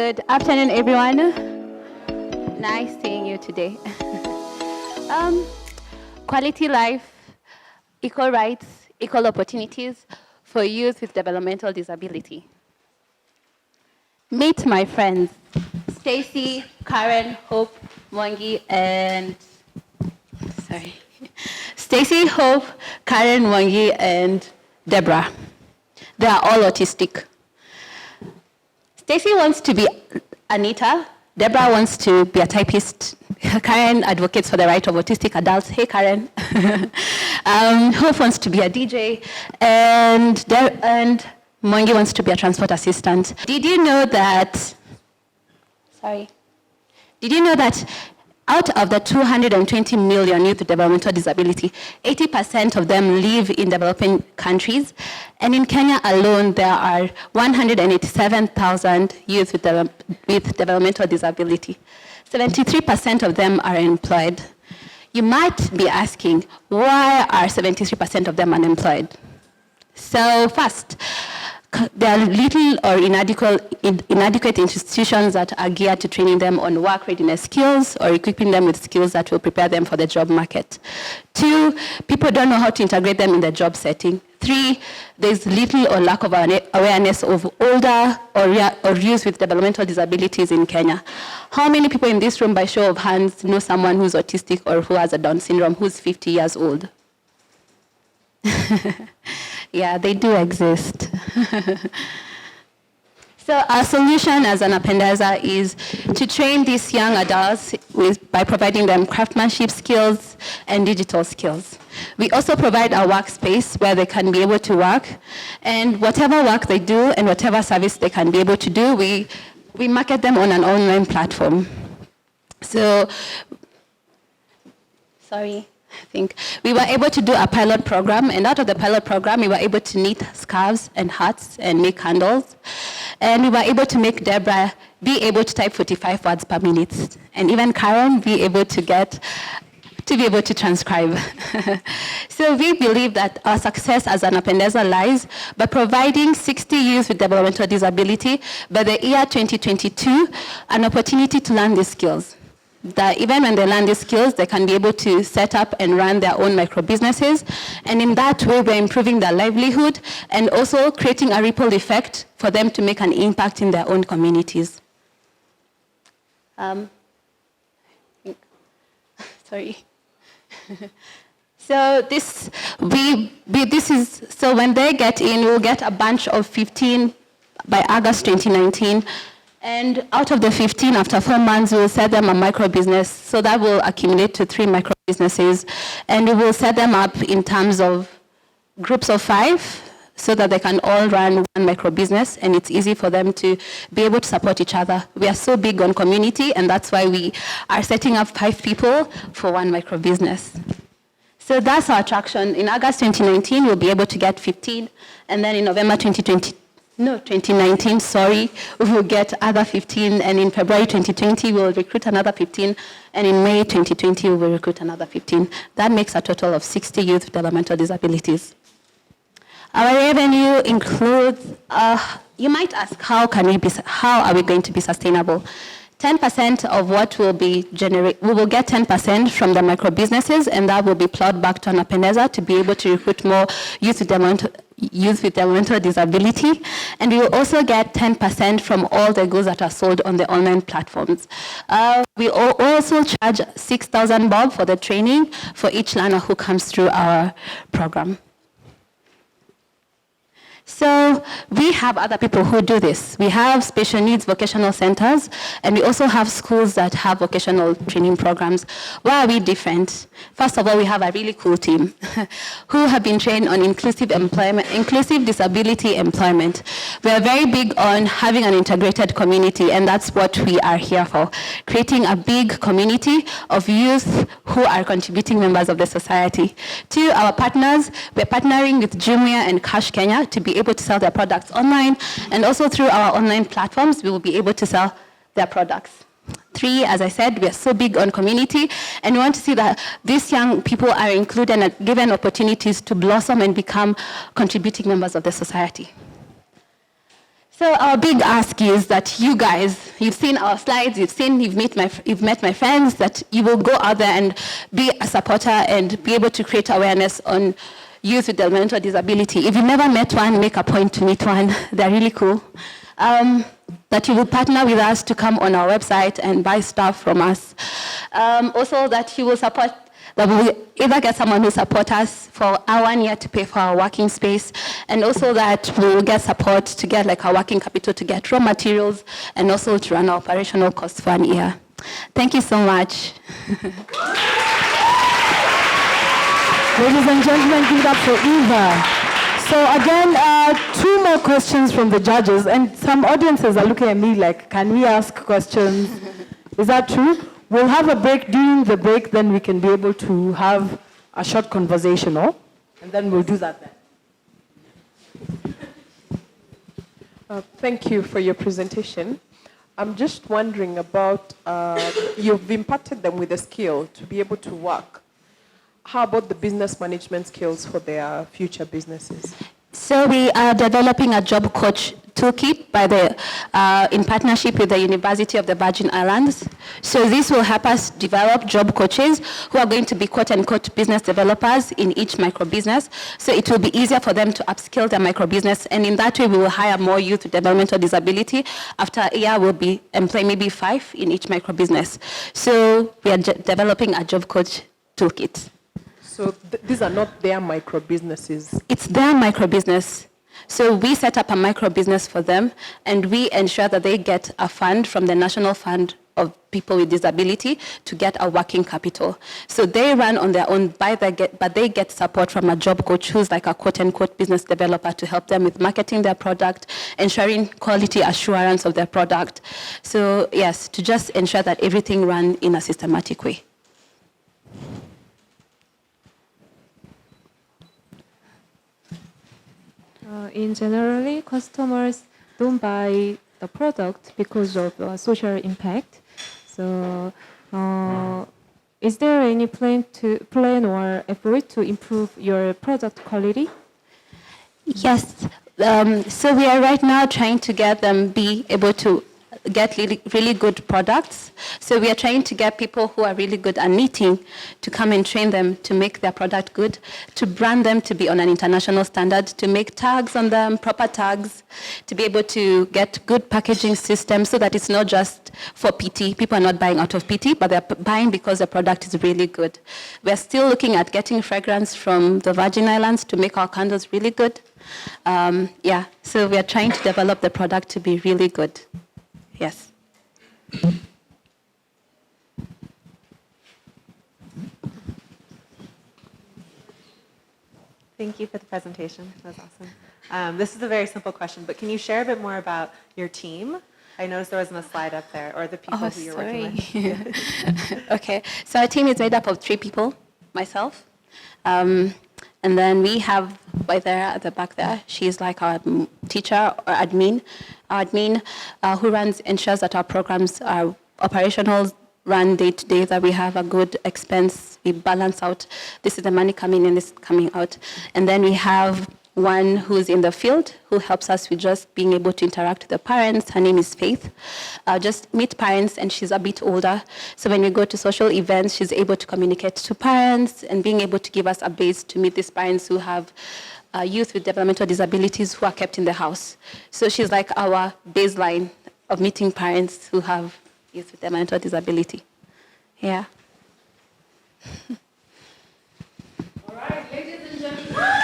Good afternoon, everyone. Nice seeing you today. Quality life, equal rights, equal opportunities for youth with developmental disability. Meet my friends, Stacy, Karen, Hope, Mwangi, and Stacy, Hope, Karen, Mwangi, and Deborah. They are all autistic. Stacy wants to be Anita. Deborah wants to be a typist. Karen advocates for the right of autistic adults. Hey, Karen. Hope wants to be a DJ. And Mwangi wants to be a transport assistant. Did you know that out of the 220 million youth with developmental disability, 80% of them live in developing countries. And in Kenya alone, there are 187,000 youth with developmental disability. 73% of them are employed. You might be asking, why are 73% of them unemployed? So first, there are little or inadequate institutions that are geared to training them on work readiness skills or equipping them with skills that will prepare them for the job market. 2, people don't know how to integrate them in the job setting. 3, there's little or lack of awareness of older or youth with developmental disabilities in Kenya. How many people in this room, by show of hands, know someone who's autistic or who has a Down syndrome who's 50 years old? Yeah, they do exist. So our solution as Anapendeza is to train these young adults by providing them craftsmanship skills and digital skills. We also provide a workspace where they can be able to work, and whatever work they do and whatever service they can be able to do, we market them on an online platform. So, I think we were able to do a pilot program, and out of the pilot program, we were able to knit scarves and hats and make candles. And we were able to make Deborah be able to type 45 words per minute, and even Karen be able to transcribe. So we believe that our success as Anapendeza lies by providing 60 youth with developmental disability by the year 2022 an opportunity to learn these skills. That even when they learn these skills, they can be able to set up and run their own micro businesses. And in that way, we're improving their livelihood and also creating a ripple effect for them to make an impact in their own communities. So so when they get in, we'll get a bunch of 15 by August 2019. And out of the 15, after 4 months, we will set them a micro business. So that will accumulate to 3 micro businesses. And we will set them up in terms of groups of 5 so that they can all run one micro business, and it's easy for them to be able to support each other. We are so big on community, and that's why we are setting up 5 people for one micro business. So that's our attraction. In August 2019, we'll be able to get 15, and then in November 2019, we will get other 15, and in February 2020, we will recruit another 15, and in May 2020, we will recruit another 15. That makes a total of 60 youth with developmental disabilities. Our revenue includes, you might ask, how are we going to be sustainable? 10% of what will be we will get 10% from the micro businesses, and that will be plowed back to Anapendeza to be able to recruit more youth with developmental disability. And we will also get 10% from all the goods that are sold on the online platforms. We also charge 6,000 bob for the training for each learner who comes through our program. So we have other people who do this. We have special needs vocational centers, and we also have schools that have vocational training programs. Why are we different? First of all, we have a really cool team who have been trained on inclusive disability employment. We are very big on having an integrated community, and that's what we are here for, creating a big community of youth who are contributing members of the society. To our partners, we're partnering with Jumia and Cash Kenya to be able to sell their products online, and also through our online platforms, we will be able to sell their products. 3, as I said, we are so big on community, and we want to see that these young people are included and given opportunities to blossom and become contributing members of the society. So our big ask is that you guys, you've seen our slides, you've met my friends, that you will go out there and be a supporter and be able to create awareness on youth with developmental disability. If you've never met one, make a point to meet one. They're really cool. That you will partner with us to come on our website and buy stuff from us. Also that you will support, that we will either get someone who support us for our 1 year to pay for our working space, and also that we will get support to get like our working capital to get raw materials, and also to run our operational costs for 1 year. Thank you so much. Ladies and gentlemen, give it up for Eva. So again, 2 more questions from the judges, and some audiences are looking at me like, can we ask questions? Is that true? We'll have a break. During the break, then we can be able to have a short conversation, no? And then we'll do that then. Thank you for your presentation. I'm just wondering about, you've impacted them with a skill to be able to work. How about the business management skills for their future businesses? So we are developing a job coach toolkit in partnership with the University of the Virgin Islands. So this will help us develop job coaches who are going to be quote-unquote business developers in each micro-business. So it will be easier for them to upskill their micro-business, and in that way we will hire more youth with developmental disability. After a year, we'll be employing maybe 5 in each micro-business. So we are developing a job coach toolkit. So these are not their micro-businesses? It's their micro-business. So we set up a micro-business for them, and we ensure that they get a fund from the National Fund of People with Disability to get a working capital. So they run on their own, but they get support from a job coach who's like a quote-unquote business developer to help them with marketing their product, ensuring quality assurance of their product. So yes, to just ensure that everything runs in a systematic way. In generally, customers don't buy the product because of social impact. So, is there any plan or effort to improve your product quality? Yes. So we are right now trying to get them be able to get really good products. So we are trying to get people who are really good at knitting to come and train them to make their product good, to brand them to be on an international standard, to make tags on them, proper tags, to be able to get good packaging systems so that it's not just for pity. People are not buying out of pity, but they're buying because the product is really good. We're still looking at getting fragrance from the Virgin Islands to make our candles really good. So we are trying to develop the product to be really good. Yes. Thank you for the presentation. That was awesome. This is a very simple question, but can you share a bit more about your team? I noticed there wasn't a slide up there, or the people who you're working with. Okay, so our team is made up of 3 people, myself, and then we have right there at the back there, she's like our teacher or admin, who ensures that our programs are operational, run day to day, that we have a good expense, we balance out, this is the money coming in, this is coming out. And then we have one who's in the field who helps us with just being able to interact with the parents. Her name is Faith. Just meet parents, and she's a bit older. So when we go to social events, she's able to communicate to parents and being able to give us a base to meet these parents who have youth with developmental disabilities who are kept in the house. So she's like our baseline of meeting parents who have youth with developmental disability. Yeah. All right, ladies and gentlemen.